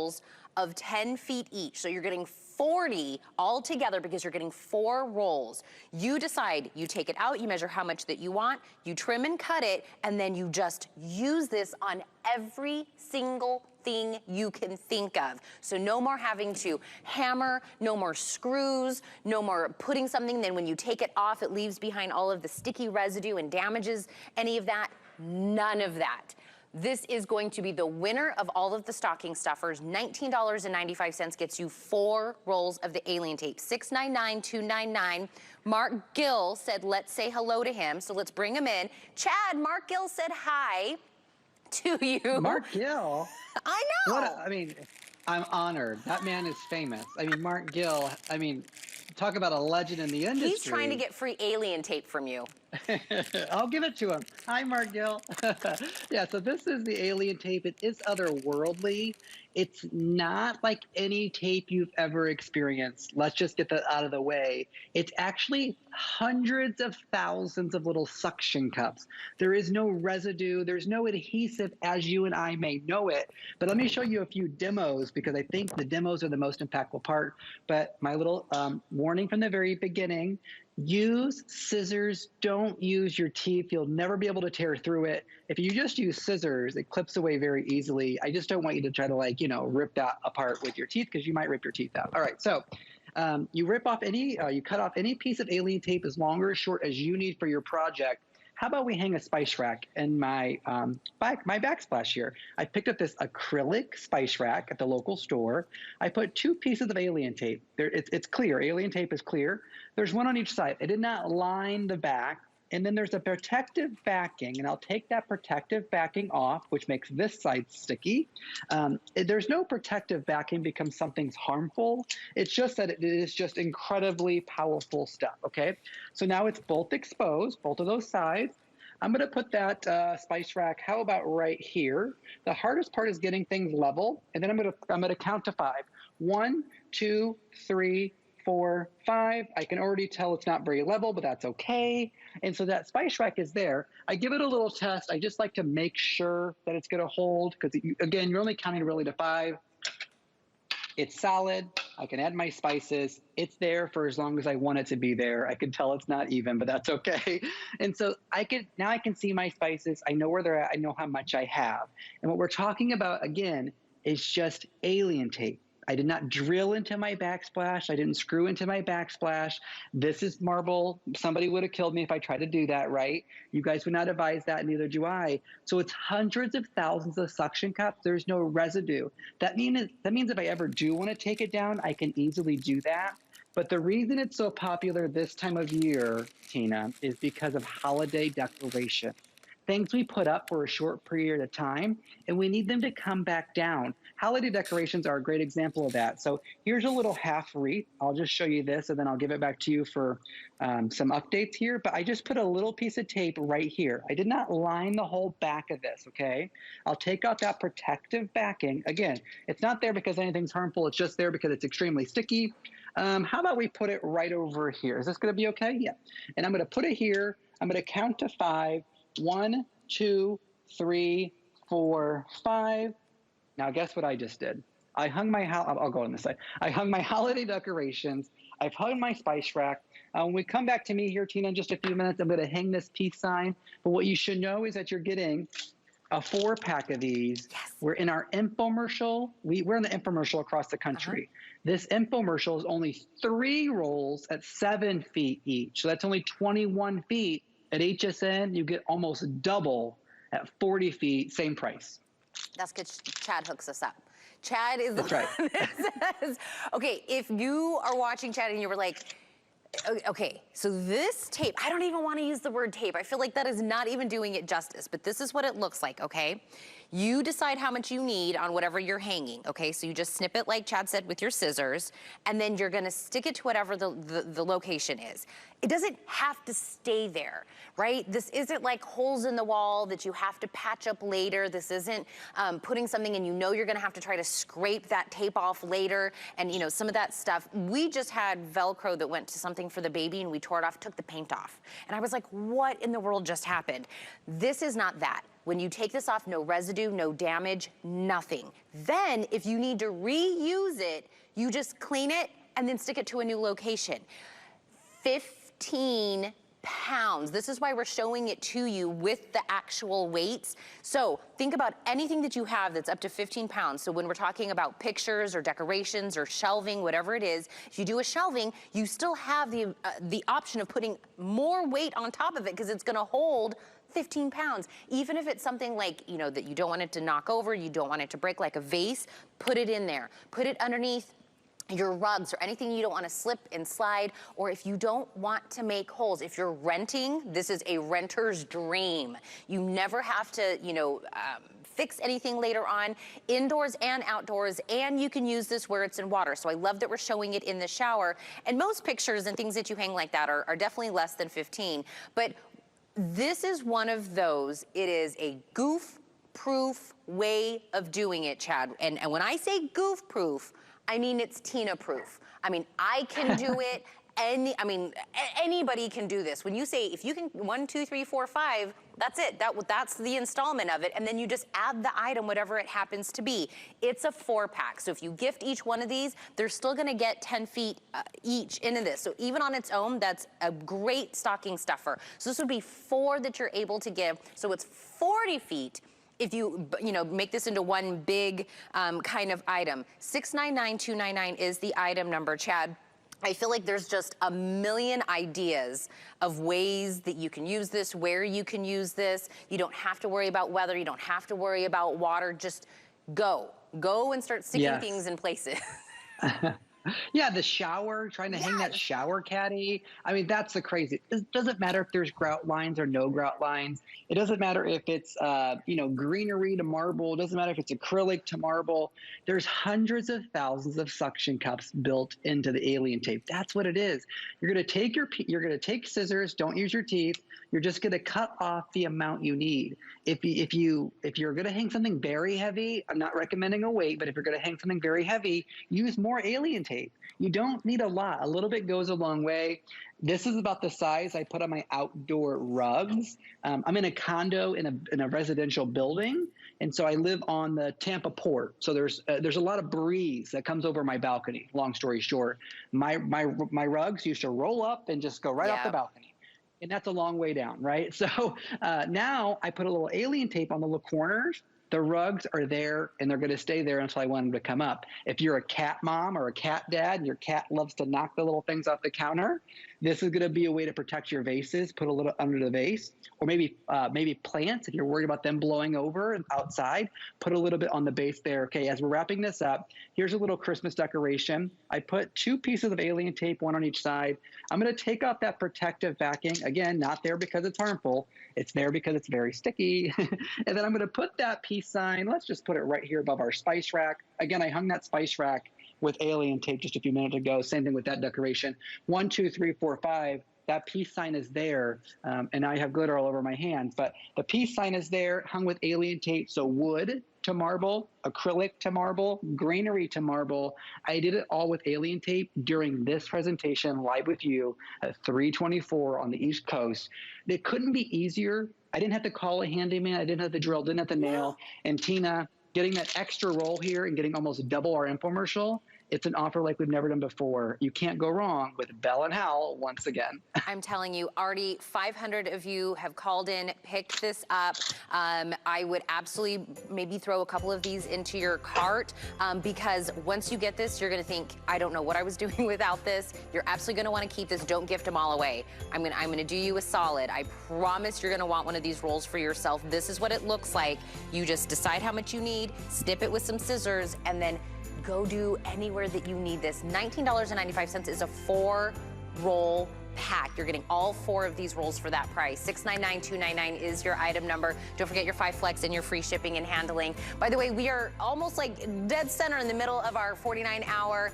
rolls of 10 feet each. So you're getting 40 all together because you're getting 4 rolls. You decide, you take it out, you measure how much that you want, you trim and cut it, and then you just use this on every single thing you can think of. So no more having to hammer, no more screws, no more putting something, then when you take it off, it leaves behind all of the sticky residue and damages any of that. None of that. This is going to be the winner of all of the stocking stuffers. $19.95 gets you 4 rolls of the alien tape. $699.299. Mark Gill said, let's say hello to him. So let's bring him in. Chad, Mark Gill said hi to you. Mark Gill? I know. I mean, I'm honored. That man is famous. I mean, Mark Gill, I mean, talk about a legend in the industry. He's trying to get free alien tape from you. I'll give it to him. Hi, Mark Gill. Yeah, so this is the alien tape. It is otherworldly. It's not like any tape you've ever experienced. Let's just get that out of the way. It's actually hundreds of thousands of little suction cups. There is no residue. There's no adhesive as you and I may know it. But let me show you a few demos because I think the demos are the most impactful part. But my little warning from the very beginning, use scissors, don't use your teeth. You'll never be able to tear through it. If you just use scissors, it clips away very easily. I just don't want you to try to, like, you know, rip that apart with your teeth because you might rip your teeth out. All right, so you rip off any, you cut off any piece of alien tape as long or as short as you need for your project. How about we hang a spice rack in my my backsplash here? I picked up this acrylic spice rack at the local store. I put 2 pieces of alien tape. It's clear. Alien tape is clear. There's one on each side. I did not line the back. And then there's a protective backing, and I'll take that protective backing off, which makes this side sticky. There's no protective backing because something's harmful. It's just that it is just incredibly powerful stuff, okay? So now it's both exposed, both of those sides. I'm gonna put that spice rack, how about right here? The hardest part is getting things level, and then I'm gonna count to 5. 1, 2, 3, 4, 5. I can already tell it's not very level, but that's okay. And so that spice rack is there. I give it a little test. I just like to make sure that it's going to hold because, again, you're only counting really to 5. It's solid. I can add my spices. It's there for as long as I want it to be there. I can tell it's not even, but that's okay. And so now I can see my spices. I know where they're at. I know how much I have. And what we're talking about, again, is just alien tape. I did not drill into my backsplash. I didn't screw into my backsplash. This is marble. Somebody would have killed me if I tried to do that, right? You guys would not advise that, neither do I. So it's hundreds of thousands of suction cups. There's no residue. That means if I ever do want to take it down, I can easily do that. But the reason it's so popular this time of year, Tina, is because of holiday decorations. Things we put up for a short period of time, and we need them to come back down. Holiday decorations are a great example of that. So here's a little half wreath. I'll just show you this, and then I'll give it back to you for some updates here. But I just put a little piece of tape right here. I did not line the whole back of this, okay? I'll take out that protective backing. Again, it's not there because anything's harmful. It's just there because it's extremely sticky. How about we put it right over here? Is this gonna be okay? Yeah. And I'm gonna put it here. I'm gonna count to 5. 1, 2, 3, 4, 5. Now guess what I just did? I hung my, I'll go on this side. I hung my holiday decorations. I've hung my spice rack. When we come back to me here, Tina, in just a few minutes, I'm gonna hang this peace sign. But what you should know is that you're getting a 4-pack of these. Yes. We're in our infomercial. We're in the infomercial across the country. This infomercial is only 3 rolls at 7 feet each. So that's only 21 feet. At HSN, you get almost double at 40 feet, same price. That's good. Chad hooks us up. Chad is That's right. says, okay, if you are watching Chad and you were like, okay, so this tape, I don't even want to use the word tape. I feel like that is not even doing it justice, but this is what it looks like, okay? You decide how much you need on whatever you're hanging, okay? So you just snip it like Chad said with your scissors, and then you're gonna stick it to whatever the location is. It doesn't have to stay there, right? This isn't like holes in the wall that you have to patch up later. This isn't putting something and you know you're gonna have to try to scrape that tape off later and you know, some of that stuff. We just had Velcro that went to something for the baby and we tore it off, took the paint off. And I was like, what in the world just happened? This is not that. When you take this off, no residue, no damage, nothing. Then if you need to reuse it, you just clean it and then stick it to a new location. 15 pounds. This is why we're showing it to you with the actual weights. So think about anything that you have that's up to 15 pounds. So when we're talking about pictures or decorations or shelving, whatever it is, if you do a shelving, you still have the option of putting more weight on top of it because it's gonna hold 15 pounds. Even if it's something like, you know, that you don't want it to knock over, you don't want it to break, like a vase, put it in there. Put it underneath your rugs or anything you don't want to slip and slide, or if you don't want to make holes. If you're renting, this is a renter's dream. You never have to, you know, fix anything later on, indoors and outdoors, and you can use this where it's in water. So I love that we're showing it in the shower. And most pictures and things that you hang like that are definitely less than 15. But this is one of those, it is a goof-proof way of doing it, Chad. And when I say goof-proof, I mean, it's Tina proof. I mean, I can do it. Anybody can do this. When you say, if you can, 1, 2, 3, 4, 5, that's it. That's the installment of it. And then you just add the item, whatever it happens to be. It's a 4-pack. So if you gift each one of these, they're still gonna get 10 feet each into this. So even on its own, that's a great stocking stuffer. So this would be 4 that you're able to give. So it's 40 feet. If you know, make this into one big kind of item. 699-299 is the item number, Chad. I feel like there's just a million ideas of ways that you can use this, where you can use this. You don't have to worry about weather. You don't have to worry about water. Just go and start sticking things in places. Yeah, the shower, trying to hang that shower caddy. I mean, that's the crazy. It doesn't matter if there's grout lines or no grout lines. It doesn't matter if it's, you know, greenery to marble. It doesn't matter if it's acrylic to marble. There's hundreds of thousands of suction cups built into the alien tape. That's what it is. You're going to take scissors. Don't use your teeth. You're just going to cut off the amount you need. If you're going to hang something very heavy, I'm not recommending a weight, but if you're going to hang something very heavy, use more alien tape. You don't need a lot. A little bit goes a long way. This is about the size I put on my outdoor rugs. I'm in a condo in a residential building, and so I live on the Tampa port. So there's a lot of breeze that comes over my balcony. Long story short, my rugs used to roll up and just go right off the balcony. And that's a long way down, right? So now I put a little alien tape on the little corners. The rugs are there, and they're going to stay there until I want them to come up. If you're a cat mom or a cat dad, and your cat loves to knock the little things off the counter, this is going to be a way to protect your vases. Put a little under the vase, or maybe plants. If you're worried about them blowing over outside, put a little bit on the base there. Okay, as we're wrapping this up, here's a little Christmas decoration. I put 2 pieces of alien tape, 1 on each side. I'm going to take off that protective backing. Again, not there because it's harmful. It's there because it's very sticky. And then I'm going to put that peace sign. Let's just put it right here above our spice rack. Again, I hung that spice rack with alien tape just a few minutes ago. Same thing with that decoration. 1, 2, 3, 4, 5. That peace sign is there, and I have glitter all over my hands. But the peace sign is there, hung with alien tape. So wood to marble, acrylic to marble, greenery to marble. I did it all with alien tape during this presentation live with you at 324 on the East Coast. It couldn't be easier. I didn't have to call a handyman. I didn't have the drill, didn't have the nail. And Tina, getting that extra roll here and getting almost double our infomercial, it's an offer like we've never done before. You can't go wrong with Bell and Howell once again. I'm telling you, already 500 of you have called in, picked this up. I would absolutely maybe throw a couple of these into your cart because once you get this, you're gonna think, I don't know what I was doing without this. You're absolutely gonna wanna keep this. Don't gift them all away. I'm gonna do you a solid. I promise you're gonna want one of these rolls for yourself. This is what it looks like. You just decide how much you need, snip it with some scissors, and then go do anywhere that you need this. $19.95 is a 4-roll pack. You're getting all 4 of these rolls for that price. $699-$299 is your item number. Don't forget your 5 flex and your free shipping and handling. By the way, we are almost like dead center in the middle of our 49-hour